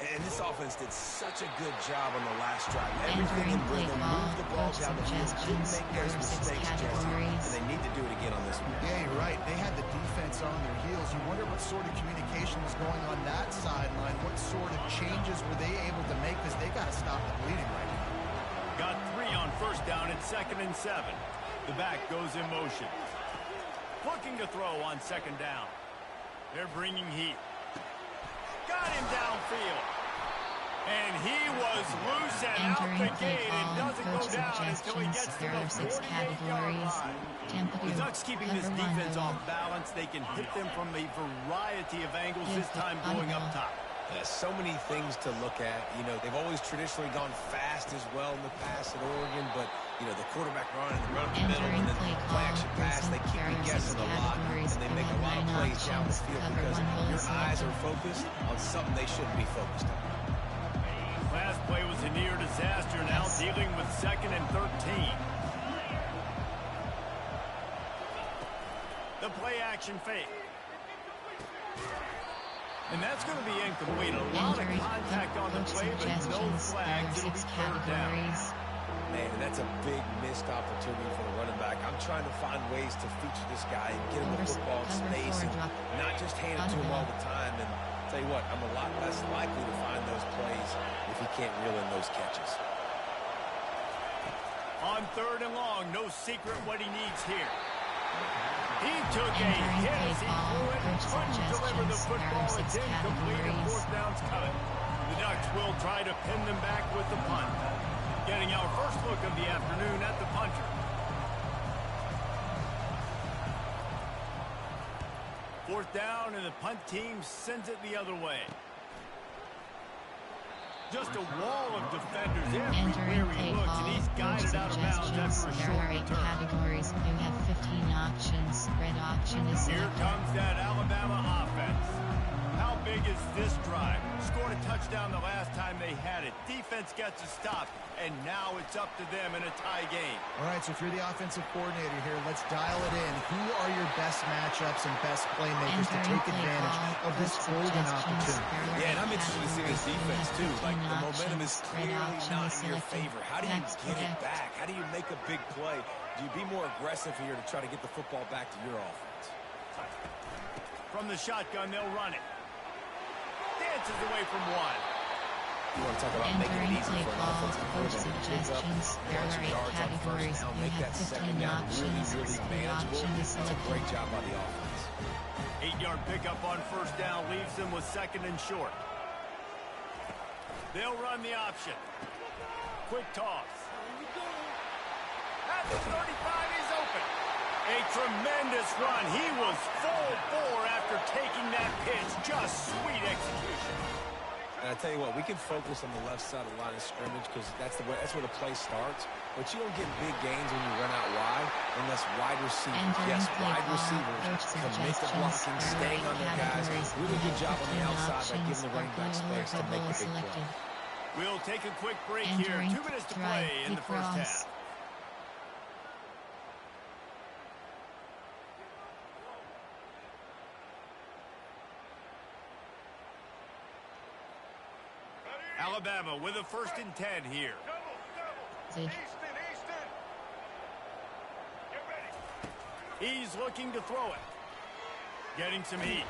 And this offense did such a good job on the last drive. Everything in rhythm, moved the ball down the field, didn't make those mistakes, Jesse. And they need to do it again on this one. Yeah, you're right. They had the defense on their heels. You wonder what sort of communication was going on that sideline. What sort of changes were they able to make? Because they got to stop the bleeding right now. Got 3 on first down and 2nd and 7. The back goes in motion. Looking to throw on 2nd down. They're bringing heat. Got him downfield. And he was loose and out the gate and doesn't go down until he gets to the 48-yard line. The Ducks keeping this defense off balance. They can hit them from a variety of angles, this time going up top. So many things to look at. You know, they've always traditionally gone fast as well in the past at Oregon, but, you know, the quarterback run and the run up the middle and then the play-action pass, they keep you guessing a lot, and they make a lot of plays down the field because your eyes are focused on something they shouldn't be focused on. Last play was a near disaster, now dealing with 2nd and 13. The play-action fake. And that's going to be incomplete. A lot of contact on the play, but no flags. It'll be 3rd down. Man, that's a big missed opportunity for the running back. I'm trying to find ways to feature this guy and get him the football in space and not just hand it to him all the time. And I'll tell you what, I'm a lot less likely to find those plays if he can't reel in those catches. On 3rd and long, no secret what he needs here. He took a hit as he threw it and couldn't deliver the football. It's incomplete and 4th down's coming. The Ducks will try to pin them back with the punt. Getting our first look of the afternoon at the punter. Fourth down, and the punt team sends it the other way. Just a wall of defenders everywhere he looks, and he's guided out of bounds after a short return. Categories. You have 15 options. Red option is Here comes that Alabama offense. How big is this drive? Scored a touchdown the last time they had it. Defense gets a stop, and now it's up to them in a tie game. All right, so if you're the offensive coordinator here, let's dial it in. Who are your best matchups and best playmakers to take advantage of this golden opportunity? Yeah, and I'm interested to see this defense, too. Like, the momentum is clearly not in your favor. How do you get it back? How do you make a big play? Do you be more aggressive here to try to get the football back to your offense? From the shotgun, they'll run it. Dances away from one. You want to talk about making it easy for an offensive coordinator to pick up a bunch of yards on first down, make that 2nd down really, really manageable. That's a great job by the offense. 8-yard pickup on first down leaves them with 2nd and short. They'll run the option. Quick toss. At the 35, he's open. A tremendous run. He was full bore after taking that pitch. Just sweet execution. And I tell you what, we can focus on the left side of the line of scrimmage because that's where the play starts. But you don't get big gains when you run out wide unless wide receivers, wide receivers commit to blocking, staying on their guys. Really good job on the outside by giving the running back space to make the big play. We'll take a quick break here. 2 minutes to play in the first half. Alabama with a 1st and 10 here. He's looking to throw it. Getting some heat.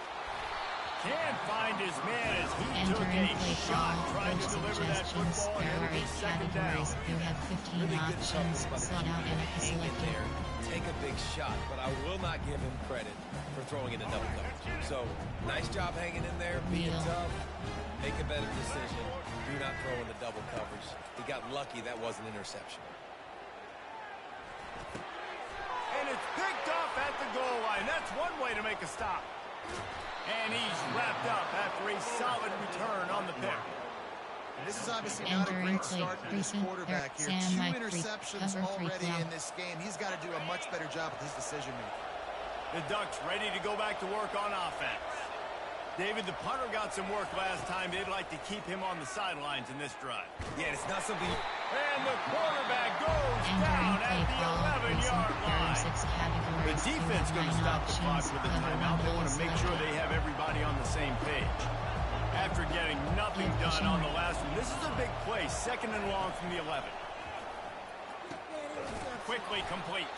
Can't find his man as he took a shot trying to deliver that football, and it'll be 2nd down. You have 15 Really good options. coverage by the Slot out defense. and Hang in select there, take a big shot, but I will not give him credit for throwing it in double coverage. So, nice job hanging in there, being tough, make a better decision. Do not throw in the double coverage. He got lucky that was an interception. And it's picked off at the goal line. That's one way to make a stop. And he's wrapped up after a solid return on the pick. And this is obviously not a great start for this quarterback here. 2 interceptions already in this game. He's got to do a much better job with his decision-making. The Ducks ready to go back to work on offense. David, the punter got some work last time. They'd like to keep him on the sidelines in this drive. Yeah, it's not something... And the quarterback goes down at the 11-yard line. The defense going to stop the clock with a timeout. They want to make sure they have everybody on the same page. After getting nothing done on the last one, this is a big play. 2nd and long from the 11. Quickly complete.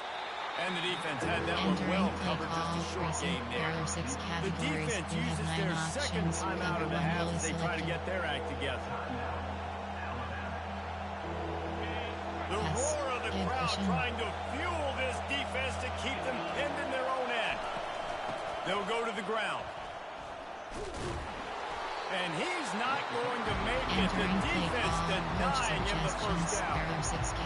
And the defense had that one well covered, just a short game there. The defense uses their 2nd timeout of the half as they try to get their act together. The roar of the crowd trying to fuel this defense to keep them pinned in their own end. They'll go to the ground. And he's not going to make it. The defense denying him the first down.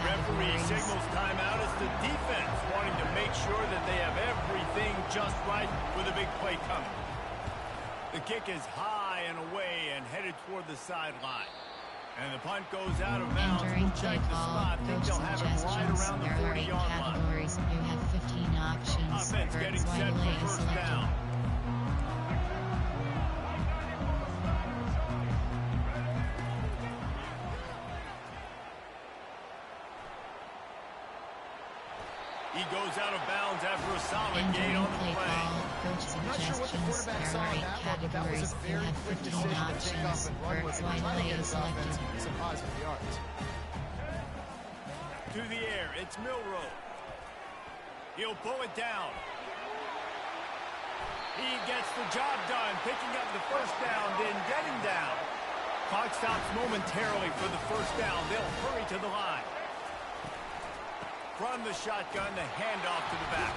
Referee signals timeout as the defense wanting to make sure that they have everything just right with a big play coming. The kick is high and away and headed toward the sideline. And the punt goes out of bounds. We'll check the spot. Think they'll have it right around the 40-yard line. You have 15 options. Offense getting set for first down. He goes out of bounds after a solid gain on the play. Coach suggestions. There are 8 categories. You have 15 options. First play is selected. Some positive yards. To the air, it's Milroe. He'll pull it down. He gets the job done, picking up the first down, then getting down. Clock stops momentarily for the first down. They'll hurry to the line. From the shotgun, the handoff to the back.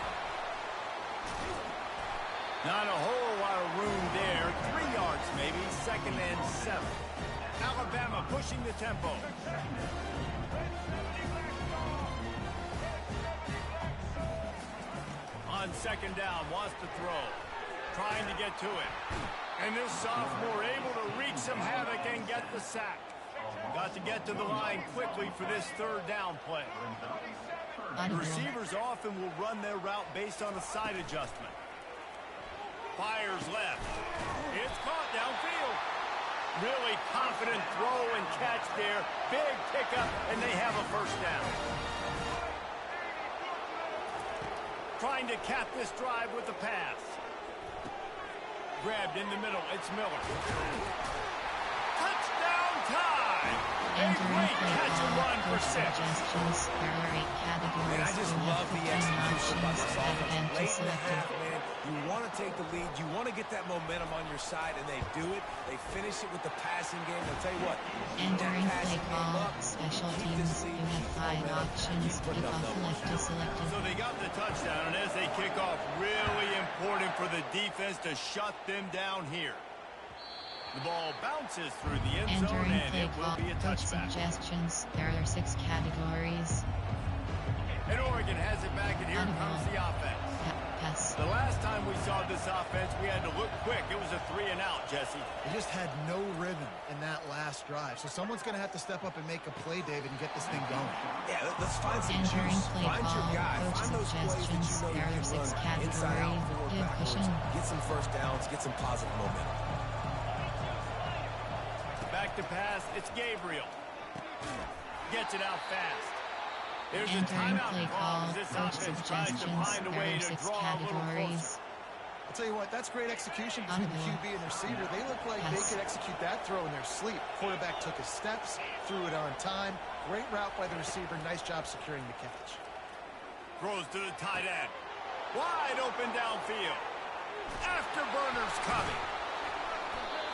Not a whole lot of room there. 3 yards maybe. 2nd and 7. Alabama pushing the tempo. On 2nd down, wants to throw. Trying to get to it. And this sophomore able to wreak some havoc and get the sack. Got to get to the line quickly for this 3rd down play. The receivers often will run their route based on a side adjustment. Fires left. It's caught downfield. Really confident throw and catch there. Big pickup, and they have a first down. Trying to cap this drive with the pass. Grabbed in the middle. It's Miller. Touchdown time! A great catch and run for 6. Man, I just love the execution by this offense. Late in the half, man, you want to take the lead. You want to get that momentum on your side, and they do it. They finish it with the passing game. I'll tell you what. Entering play call, special teams, you have 5 options. Kickoff left is selected. So they got the touchdown, and as they kick off, really important for the defense to shut them down here. The ball bounces through the end zone, and it will be a touchback. Suggestions. There are 6 categories. And Oregon has it back, and here comes the offense. Pass. The last time we saw this offense, we had to look quick. It was a 3 and out, Jesse. They just had no rhythm in that last drive. So someone's going to have to step up and make a play, David, and get this thing going. Yeah, let's find some Entering juice. play Find your call, guy. coach Find those plays that you know suggestions. There you are 6 can run inside out, categories. forward, Give backwards. cushion. Get some first downs. Get some positive momentum. Back to pass. It's Gabriel. Gets it out fast. There's a timeout call. This offense tries to find a way to draw a little closer. I'll tell you what, that's great execution between the QB and receiver. They look like they could execute that throw in their sleep. Quarterback took his steps, threw it on time. Great route by the receiver. Nice job securing the catch. Throws to the tight end. Wide open downfield. Afterburner's coming.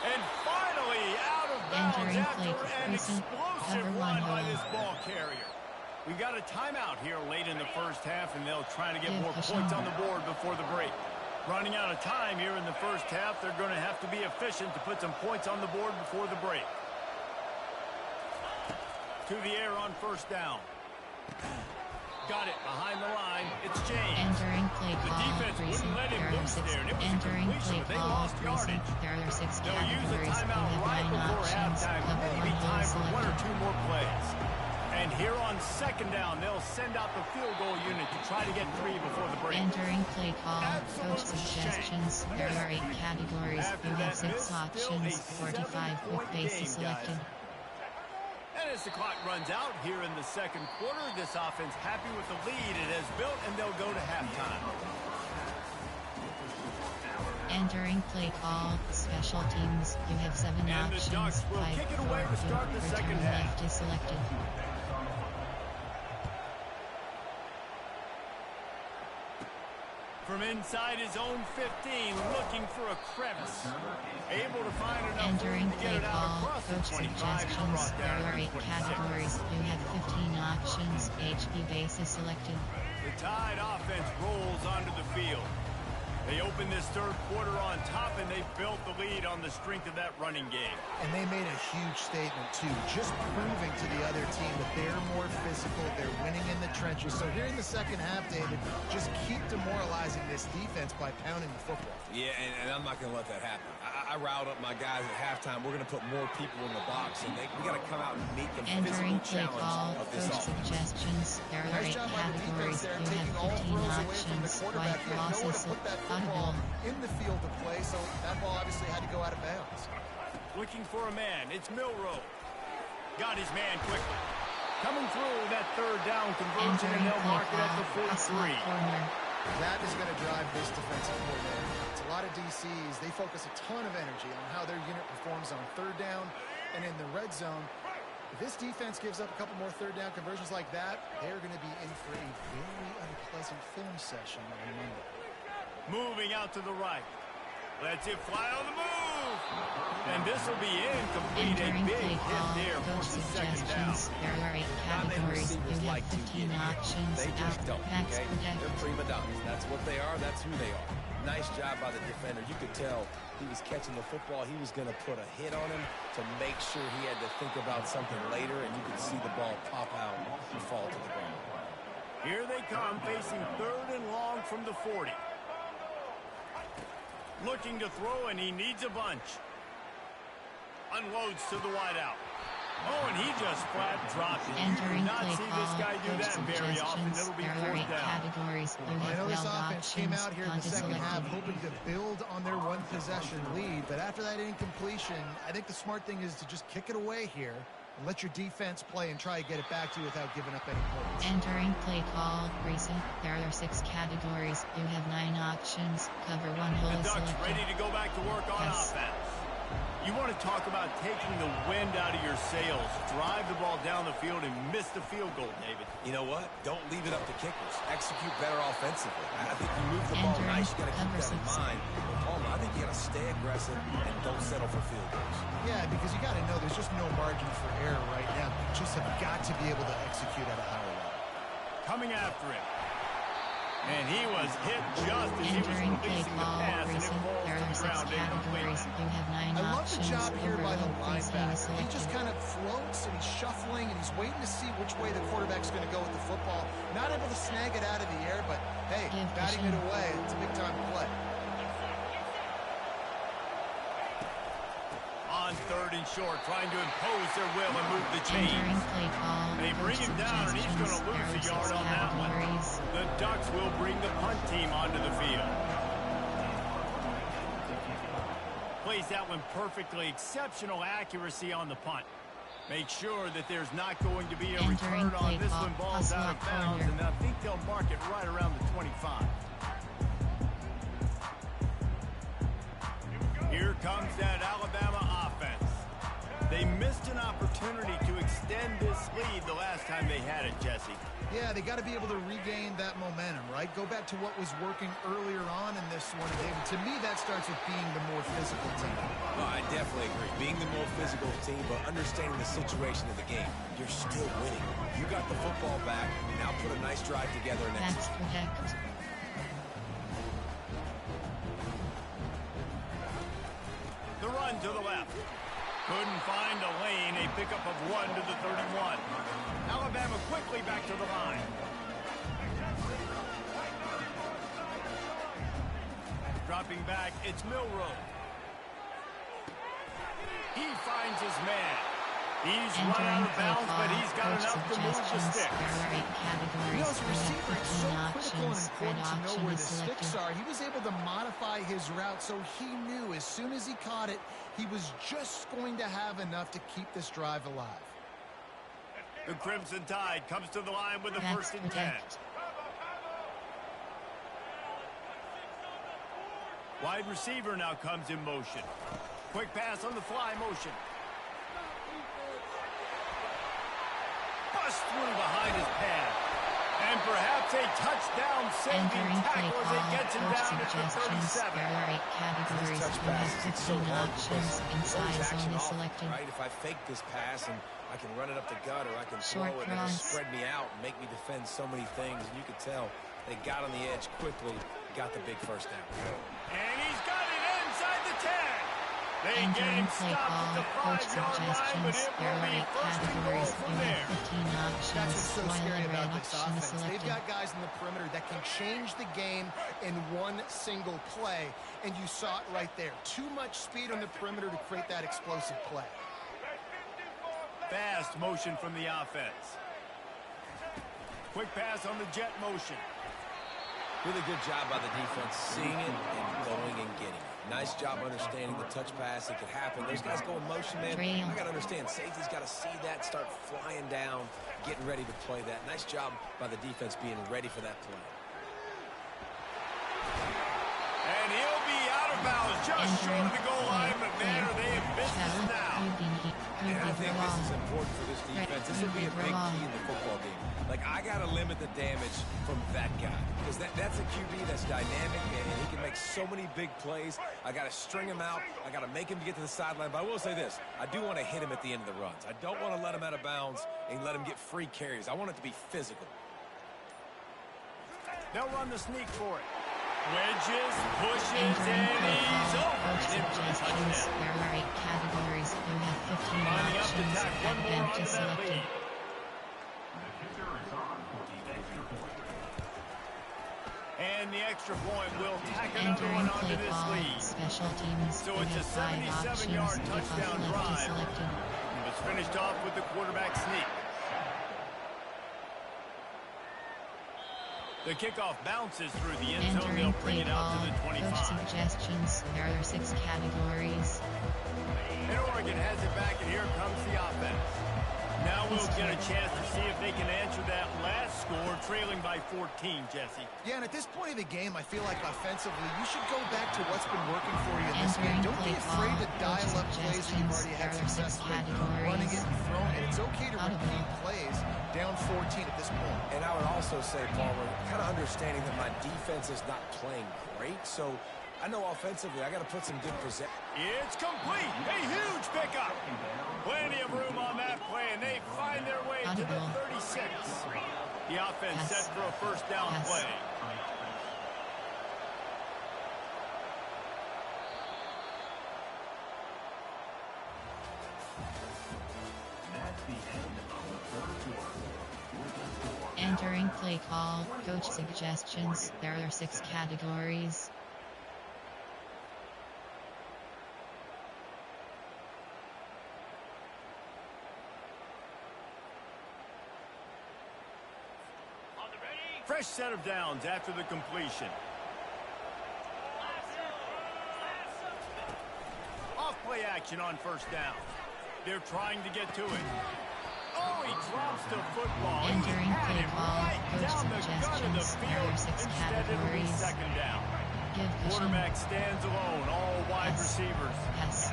And finally out of bounds after an explosive run by this ball carrier. We got a timeout here late in the first half, and they'll try to get more points on the board before the break. Running out of time here in the first half, they're going to have to be efficient to put some points on the board before the break. To the air on first down. Got it behind the line. It's James. Entering play The call. defense wouldn't let him loose there, and it was a Entering completion, play but they call. lost yardage. There are 6 They'll use a categories. You timeout have right 9 before options. halftime. Cover Maybe 1 time is for 1 or selected. 2 more plays. And here on second down, they'll send out the field goal unit to try to get 3 before the break. Entering play call. Absolute Coach suggestions. There are 8 categories. After You have that 6 miss, still a options. 45 quick 7-point pace game, is selected. guys. And as the clock runs out here in the second quarter, this offense happy with the lead it has built, and they'll go to halftime. Entering play call, special teams, you have 7 And the options. Ducks will 5, kick it 4, away to 2, start the second return half. left is selected. From inside his own 15, looking for a crevice. Able to find enough Entering room to get play it out call, across the coach 25 and suggestions, brought there down are at 8 26. categories, you have 15 options, HP base is selected. The Tide offense rolls onto the field. They open this third quarter on top, and they built the lead on the strength of that running game. And they made a huge statement, too, just proving to the other team that they're more physical, they're winning in the trenches. So here in the second half, David, just keep demoralizing this defense by pounding the football. Yeah, and I'm not going to let that happen. I riled up my guys at halftime. We're going to put more people in the box, and we got to come out and meet the Entering physical play challenge call, of this coach offense. suggestions, there are 8 Nice job by the defense categories, there, you taking have all 15 throws away from the options, quarterback. white He had nowhere losses, to put that football in the field to play, so that ball obviously had to go out of bounds. Looking for a man. It's Milroe. Got his man quickly. Coming through that third down conversion, and Entering they'll play mark it at the call, slot 43. corner. That is going to drive this defensive coordinator. It's a lot of DCs. They focus a ton of energy on how their unit performs on third down and in the red zone. If this defense gives up a couple more third down conversions like that, they're going to be in for a very unpleasant film session on Monday. Moving out to the right. Lets it fly on the move. And this will be incomplete. A Entering big play hit call, there for coach the second down. suggestions, there are 8 Not many categories, you receivers have like to 15 get hit. options, They just out, don't, max okay? protect. They're prima donnas. That's what they are. That's who they are. Nice job by the defender. You could tell he was catching the football. He was going to put a hit on him to make sure he had to think about something later, and you could see the ball pop out and fall to the ground. Here they come, facing third and long from the 40. Looking to throw, and he needs a bunch. Unloads to the wideout. Oh, and he just flat dropped it. You do Entering not play see this call, guy do coach that very often. suggestions, It'll be there are 8 fourth down. categories, you I have know this 12 offense came options, out here in punt the is second half selected. hoping to build on their one possession lead, but after that incompletion, I think the smart thing is to just kick it away here and let your defense play and try to get it back to you without giving up any points. Entering play call, recent, there are 6 categories, you have 9 options, cover 1 hole The is Ducks selected. ready to go back to work on Yes. offense. You want to talk about taking the wind out of your sails. Drive the ball down the field and miss the field goal, David. You know what? Don't leave it up to kickers. Execute better offensively. I think you move the ball Entering nice. You got to keep cover that in 6. mind. But Palmer, I think you got to stay aggressive and don't settle for field goals. Yeah, because you got to know there's just no margin for error right now. You just have got to be able to execute at a higher level. Coming after him. And he was hit just as he was Entering play releasing the call, pass, and it recent, falls there to are the 6 ground incomplete. categories, you have 9 I love options, the job here by the overload placing is linebacker. He selected. just kind of floats and he's shuffling and he's waiting to see which way the quarterback's going to go with the football. Not able to snag it out of the air, but hey, Give batting cushion. it away, it's a big-time play. On third and short, trying to impose their will and move the chains. Entering play call, They bring coach him down, and he's going to suggestions, lose a there are yard 6 on that one. categories. The Ducks will bring the punt team onto the field. Plays that one perfectly. Exceptional accuracy on the punt. Make sure that there's not going to be a Entering return on play this call, one. Ball's out of slot bounds, corner. and I think they'll mark it right around the 25. Here comes that Alabama offense. They missed an opportunity to extend this lead the last time they had it, Jesse. Yeah, they got to be able to regain that momentum, right? Go back to what was working earlier on in this one, David. To me, that starts with being the more physical team. No, I definitely agree. Being the more physical team, but understanding the situation of the game. You're still winning. You got the football back. Now put a nice drive together and Max execute. protect. The run to the left. Couldn't find a lane. A pickup of 1 to the 31. Alabama quickly back to the line. Dropping back, it's Milroe. He finds his man. He's run out of bounds, but he's got enough to move the sticks. You know, as a receiver, it's so critical and important to know where the sticks are. He was able to modify his route, so he knew as soon as he caught it, he was just going to have enough to keep this drive alive. The Crimson Tide comes to the line with the first and 10. Wide receiver now comes in motion. Quick pass on the fly motion. Bust through behind his pad. And perhaps a touchdown-saving tackle as it gets him down at the 37. There are 8 categories. You have 15 options. Inside zone is selected. Right? If I fake this pass and I can run it up the gut, or I can throw it and just spread me out and make me defend so many things. And you could tell they got on the edge quickly, got the big first down. And he's got it inside the 10. They get him Play stopped at the call, coach 5-yard line, but suggestions. it There will are be 8 first and goal categories. from You there. have 15 options. That's what's so While scary a red about this option is offense. They've selected. got guys in the perimeter that can change the game in one single play, and you saw it right there. Too much speed on the perimeter to create that explosive play. Fast motion from the offense. Quick pass on the jet motion. Really good job by the defense seeing it and going and getting it. Nice job understanding the touch pass. It could happen. Those guys go in motion, man. I got to understand. Safety's got to see that, start flying down, getting ready to play that. Nice job by the defense being ready for that play. And he'll be out of bounds just short of the goal line, but man, are they in business now. And I think this is important for this defense. This will be a big key in the football game. Like, I got to limit the damage from that guy. Because that's a QB that's dynamic, and he can make so many big plays. I got to string him out. I got to make him get to the sideline. But I will say this. I do want to hit him at the end of the runs. I don't want to let him out of bounds and let him get free carries. I want it to be physical. They'll run the sneak for it. Wedges, pushes, and he's over. Suggestions. There are 8 categories. You have 15 Lining up to options. tack one more Bench onto is that selected. lead. And the extra point will tack another one onto this lead. Special teams. So You it's a have 5 77-yard options. touchdown Kickoff left is drive. selected. It's finished off with the quarterback sneak. The kickoff bounces through the end zone. Entering They'll bring play it out call. to the 25. Coach suggestions. There are 6 categories. And Oregon has it back, and here comes the offense. Now we'll get a chance to see if they can answer that last score, trailing by 14, Jesse. Yeah, and at this point of the game, I feel like offensively, you should go back to what's been working for you in this game. Don't be afraid to dial up plays that you've already had success with, running it and throwing it. It's okay to repeat plays down 14 at this point. And I would also say, Palmer, kind of understanding that my defense is not playing great, so I know offensively I got to put some good possession. It's complete. A huge pickup. Plenty of room on that play, and they find their way to the 36. The offense set for a first down play. Entering play call. Coach suggestions. There are 6 categories. Fresh set of downs after the completion. Off play action on first down. They're trying to get to it. Oh, he drops the football. Entering play call. Right down the gut of the field. Instead, it'll be second down. Quarterback stands alone. All wide receivers. Yes.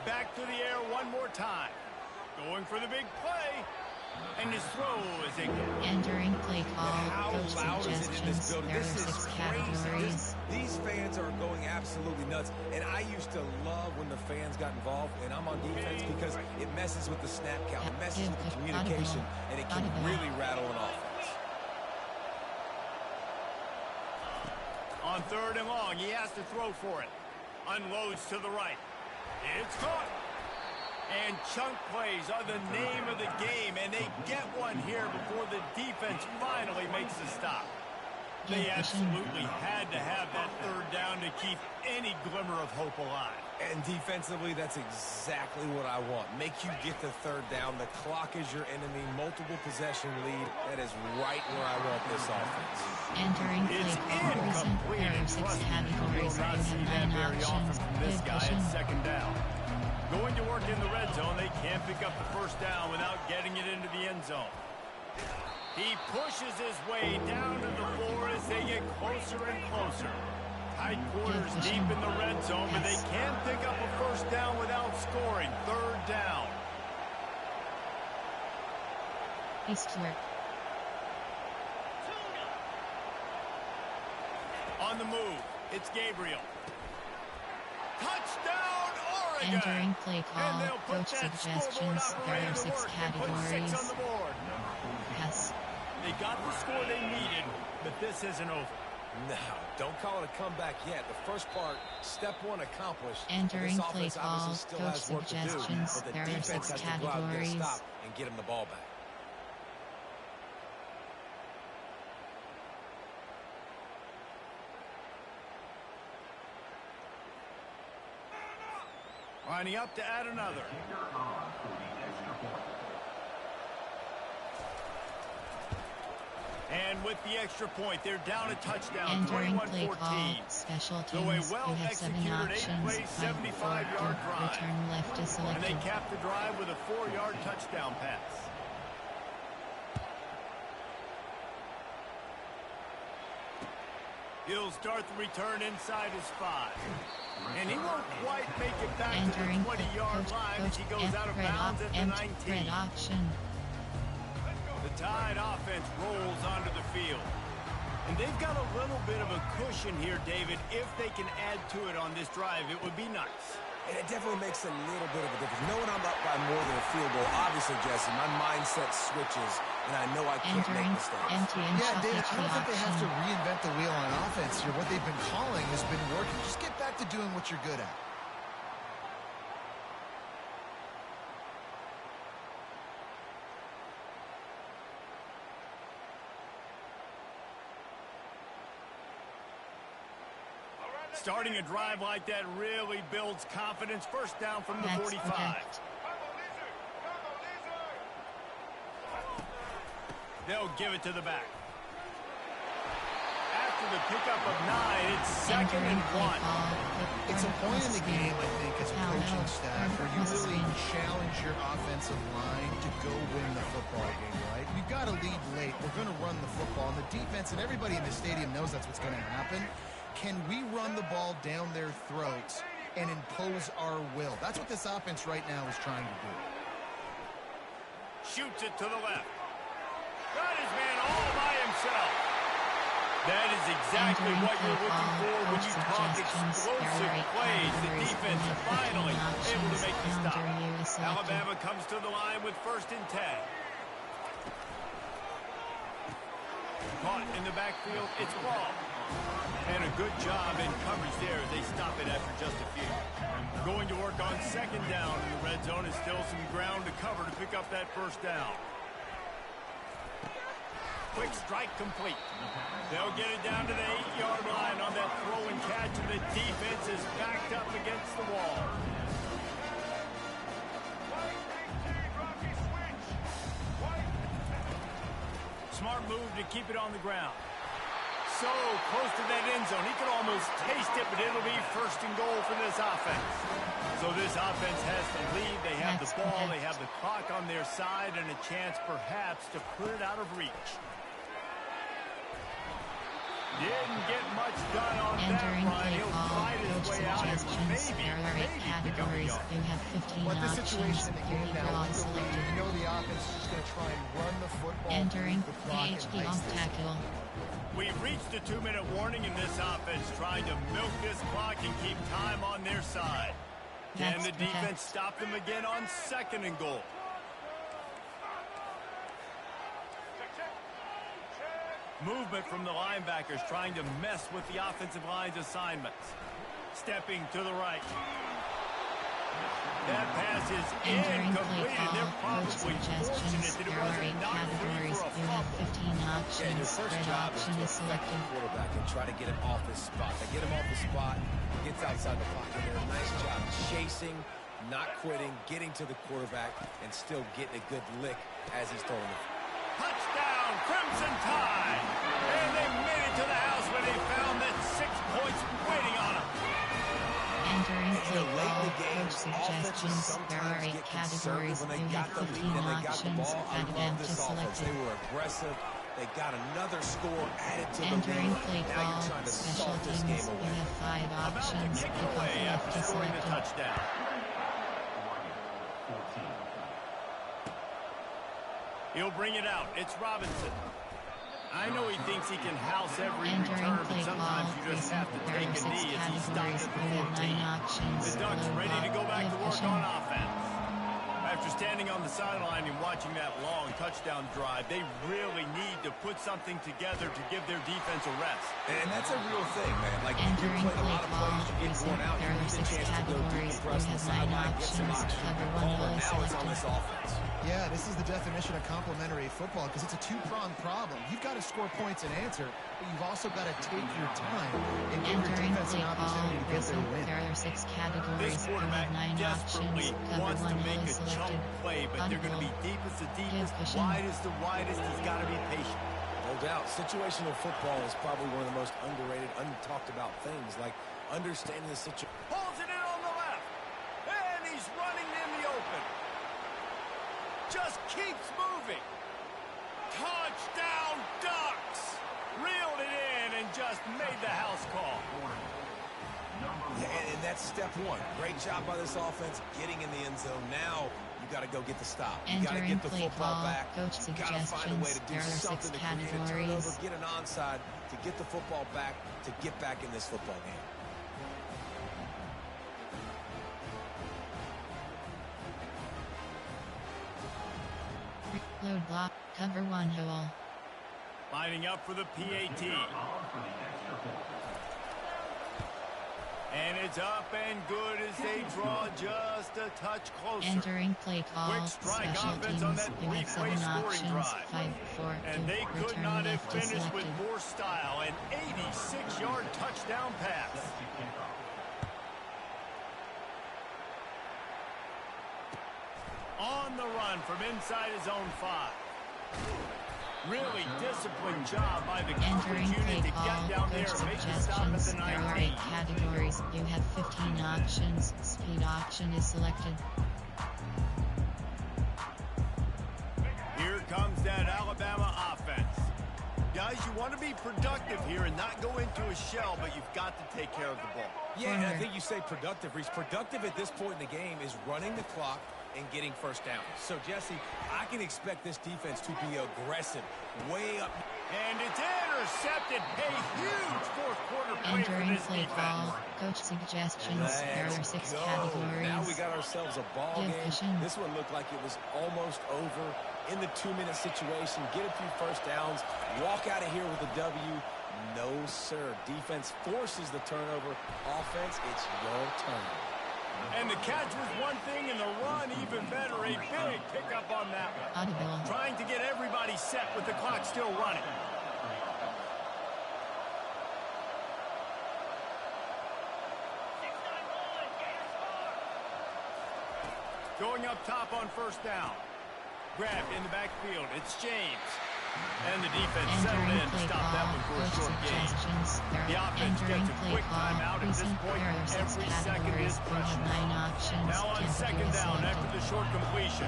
Back to the air one more time. Going for the big play. And his throw is incomplete. Entering play call. How Coach loud is it in this suggestions. building? There are This 6 is categories. crazy. These fans are going absolutely nuts. And I used to love when the fans got involved, and I'm on defense because it messes with the snap count. It messes with the communication, and it can really rattle an offense. On third and long, he has to throw for it. Unloads to the right. It's caught. And chunk plays are the name of the game, and they get one here before the defense finally makes the stop. They absolutely had to have that third down to keep any glimmer of hope alive. And defensively, that's exactly what I want. Make you get the third down. The clock is your enemy. Multiple possession lead. That is right where I want this offense. Entering play call. There are 6 categories. We'll not see that very often from this guy at second down. Going to work in the red zone, they can't pick up the first down without getting it into the end zone. He pushes his way down to the floor as they get closer and closer. Tight quarters deep in the red zone, but they can't pick up a first down without scoring. Third down. Eastward. On the move, it's Gabriel. Touchdown, Oregon! Entering play call, coach suggestions, there are 6 categories. Pass. They got the score they needed, but this isn't over. No, don't call it a comeback yet. The first part, step 1 accomplished. Entering This play offense call, obviously still coach has work to do, suggestions, but the there are defense 6 has to go out and get a categories. stop and get him the ball back. Lining up to add another. And with the extra point, they're down a touchdown, Entering play 21-14. call, special So a teams, you have 7 well-executed options, 8-play, 75-yard drive. return left is And selected. they cap the drive with a 4-yard touchdown pass. He'll start the return inside his 5. And he won't quite make it back Entering to the 20-yard line as he goes out of bounds at the 19. option. The Tide offense rolls onto the field. And they've got a little bit of a cushion here, David. If they can add to it on this drive, it would be nice. And it definitely makes a little bit of a difference. Knowing I'm up by more than a field goal, obviously, Jesse, my mindset switches, and I know I can't make mistakes. Empty and Yeah, David, shuffle I don't think they have to option. reinvent the wheel on offense here. What they've been calling has been working. Just get back to doing what you're good at. Starting a drive like that really builds confidence. First down from the That's 45. correct. They'll give it to the back. After the pickup of 9, it's second and 1. It's a point in the game, I think, as a coaching staff, where you really challenge your offensive line to go win the football game, right? We've got to lead late. We're going to run the football. And the defense and everybody in the stadium knows that's what's going to happen. Can we run the ball down their throats and impose our will? That's what this offense right now is trying to do. Shoots it to the left. Got his man all by himself. That is exactly what you're looking for when you talk explosive plays. The defense finally able to make the stop. Alabama comes to the line with 1st and 10. Caught in the backfield, it's ball. And a good job in coverage there. They stop it after just a few. Going to work on 2nd down in the red zone is still some ground to cover to pick up that 1st down. Quick strike complete. They'll get it down to the 8-yard line on that throw and catch, and the defense is backed up against the wall. Smart move to keep it on the ground. So close to that end zone. He could almost taste it, but it'll be 1st and goal for this offense. So this offense has the lead. They have the ball. They have the clock on their side and a chance perhaps to put it out of reach. Didn't get much done on Entering that run. play He'll call, fight his coach way out and suggestions, there are 8 categories, you have 15 What the options, situation your again now, draw selected. you know the offense is just going to try and run the football. Entering the clock, and PHP ice off this. tackle. We've reached the 2-minute warning in this offense, trying to milk this clock and keep time on their side. Can That's the defense correct. stop them again on 2nd and goal? Movement from the linebackers trying to mess with the offensive line's assignments. Stepping to the right. That pass is Entering play incomplete, and call, they're coach probably suggestions, fortunate that it there are 8 wasn't knocked free categories, for a you have fumble. 15 Yeah, and options, your first red job option is is to affect the selected. quarterback and try to get him off his spot. They get him off the spot, gets outside the pocket. They're a nice job chasing, not quitting, getting to the quarterback, and still getting a good lick as he's throwing it. Touchdown, Crimson Tide! And they made it to the house where they found that 6 points waiting on them. Entering And play late in call, the game, coach suggestions, there are 8 get categories, conservative when they got the lead and they got the ball. I love this offense. They were aggressive. They got another score added to the lead. Now you're trying to salt this game away. You have 5 options. Kick it away after scoring a touchdown. He'll bring it out. It's Robinson. I know he thinks he can house every return, but sometimes you just have to take a knee as he stopped at the 14. The Ducks ready to go back to work on offense. After standing on the sideline and watching that long touchdown drive, they really need to put something together to give their defense a rest. And that's a real thing, man. Like, you play a lot of plays, you get worn out, you need a chance to go decompress the sideline, get some oxygen. Now it's on this offense. Yeah, this is the definition of complementary football because it's a two-pronged problem. You've got to score points and answer, but you've also got to take your time and give your defense an opportunity to get their win. There are 6 categories. This quarterback desperately wants to make a chunk play, but they're going to be deepest of deepest, widest of widest. He's got to be patient. No doubt. Situational football is probably one of the most underrated, untalked about things, like understanding the situation. Pulls it in on the left, and he's running in the open. Just keeps moving. Touchdown, Ducks! Reeled it in and just made the house call. Yeah, and that's step 1. Great job by this offense getting in the end zone. Now you got to go get the stop. You got to get the football back. You got to find a way to do something to create a turnover, get an onside, to get the football back, to get back in this football game. Load block, cover 1 hole. Lining up for the PAT. And it's up and good as they draw just a touch closer. Entering play call. Quick strike Special offense teams. on that You have 7 three-play scoring options. drive. 5, 4, 2. And they could Return not have left is finished with selected. more style. An 86-yard touchdown pass. On the run from inside his own 5. Really disciplined job by the coverage Entering unit play to call. get down there Coach and make the stop at the suggestions. There are 8 19. categories. You have 15 options. Speed option is selected. Here comes that Alabama offense. Guys, you want to be productive here and not go into a shell, but you've got to take care of the ball. Yeah, and I think you say productive, Reese. Productive at this point in the game is running the clock and getting first down. So, Jesse, I can expect this defense to be aggressive, way up. And it's intercepted. A huge fourth-quarter play for Entering this play defense. call. Coach suggestions. There are 6 categories. Now we got ourselves a ball Give game. vision. This one looked like it was almost over in the 2-minute situation. Get a few first downs. Walk out of here with a W. No, sir. Defense forces the turnover. Offense, it's your turn. And the catch was one thing, and the run even better. A big pickup on that one. Audible. Trying to get everybody set with the clock still running. Going up top on first down. Grabbed in the backfield. It's James. And the defense settled in to stop that one for a short gain. The offense gets a quick timeout at this point. Every second is precious. Now on second down after the short completion.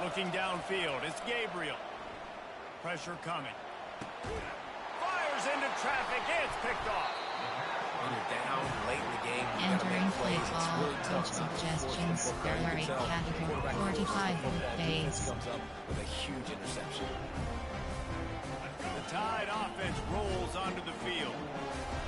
Looking downfield, it's Gabriel. Pressure coming. Fires into traffic, it's picked off. When you're down late in the game, you got to Entering make play plays. It's call. really tough. Coach suggestions. There are 8 categories. 45 days. Comes up with a huge interception. The Tide offense rolls onto the field.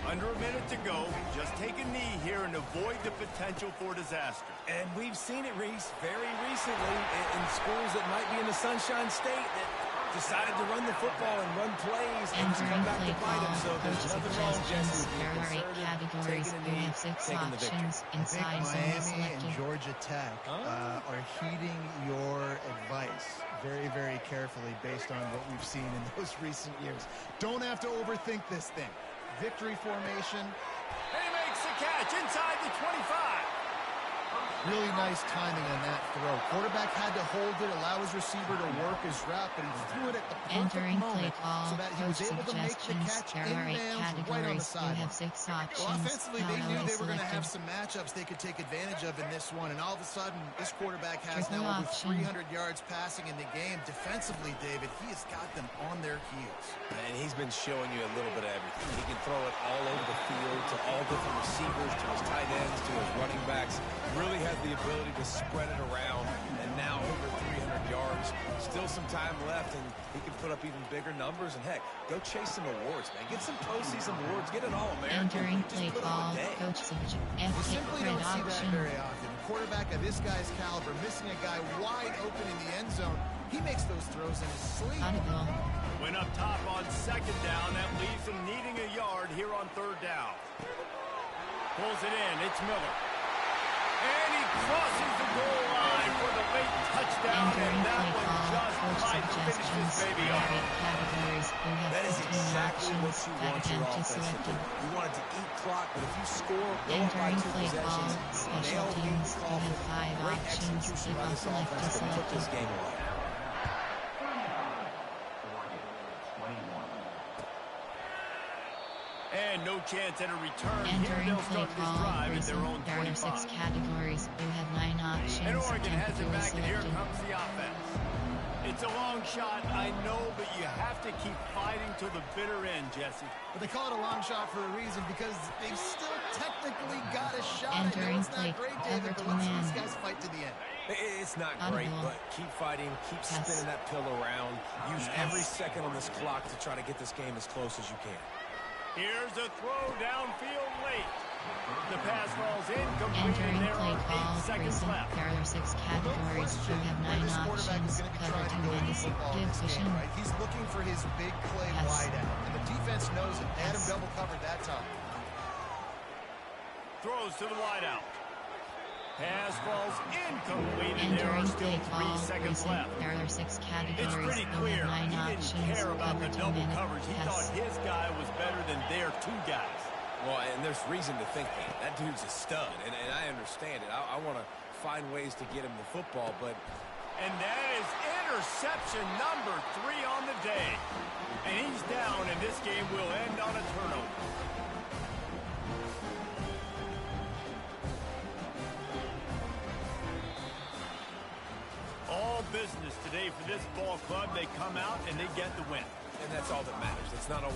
Under a minute to go. Just take a knee here and avoid the potential for disaster. And we've seen it, Reese, very recently in schools that might be in the Sunshine State that decided to run the football and run plays and just come back to bite them. So there's nothing wrong, Jesse, with being There are 8 conservative, categories. taking a You knee, have 6 taking the victory. options. I think Inside zone is Miami and selected. Georgia Tech are heeding your advice very, very carefully based on what we've seen in those recent years. Don't have to overthink this thing. Victory formation. He makes the catch inside the 25. Really nice timing on that throw. Quarterback had to hold it, allow his receiver to work his route, but he threw it at the perfect moment so that he was able to make the catch inbounds right on the sideline. Well, offensively, they knew they were going to have some matchups they could take advantage of in this one, and all of a sudden, this quarterback has now over 300 yards passing in the game. Defensively, David, he has got them on their heels. And he's been showing you a little bit of everything. He can throw it all over the field to all different receivers, to his tight ends, to his running backs. Really has the ability to spread it around, and now over 300 yards. Still some time left, and he can put up even bigger numbers. And heck, go chase some awards, man. Get some postseason awards. Get it all, American. Entering play call, coach Savage. You simply don't see that very often. A quarterback of this guy's caliber missing a guy wide open in the end zone. He makes those throws in his sleep. Went up top on second down. That leaves him needing a yard here on third down. Pulls it in. It's Miller. And he crosses the goal line for the late touchdown, and that one just might finish this baby off. That is exactly what you want your offense to do. You want it to eat clock, but if you score, go up by 2 possessions, nail the call. Great execution by this offense to put this game away. And no chance at a return. Entering Here they'll play start this call, drive at their own there are 6 25. categories. You have 9 options. And Oregon has it back, and here selected. comes the offense. It's a long shot, I know, but you have to keep fighting till the bitter end, Jesse. But they call it a long shot for a reason, because they've still technically got a shot. Entering I know it's not great, David, but let's see these guys fight to the end. It's not great, but keep fighting, keep spinning that pill around. Use every second on this clock to try to get this game as close as you can. Here's a throw downfield late. The pass falls incomplete, Entering and there play are 8 call, seconds recent. left. There are 6 categories. You have 9 options. Cover 2 minutes. Give vision. Right? He's looking for his big play wide out, and the defense knows it. They had him double covered that time. Throws to the wideout. Pass falls incomplete, and there are Entering still play 3 call, seconds recent. left. There are 6 categories. It's pretty You clear have 9 he didn't options. care about the Cover 2 double minutes. coverage. He thought his guy was better than their 2 guys. Well, and there's reason to think that. That dude's a stud, and I understand it. I want to find ways to get him the football, but... And that is interception number 3 on the day. And he's down, and this game will end on a turnover. All business today for this ball club. They come out and they get the win. And that's all that matters. It's not always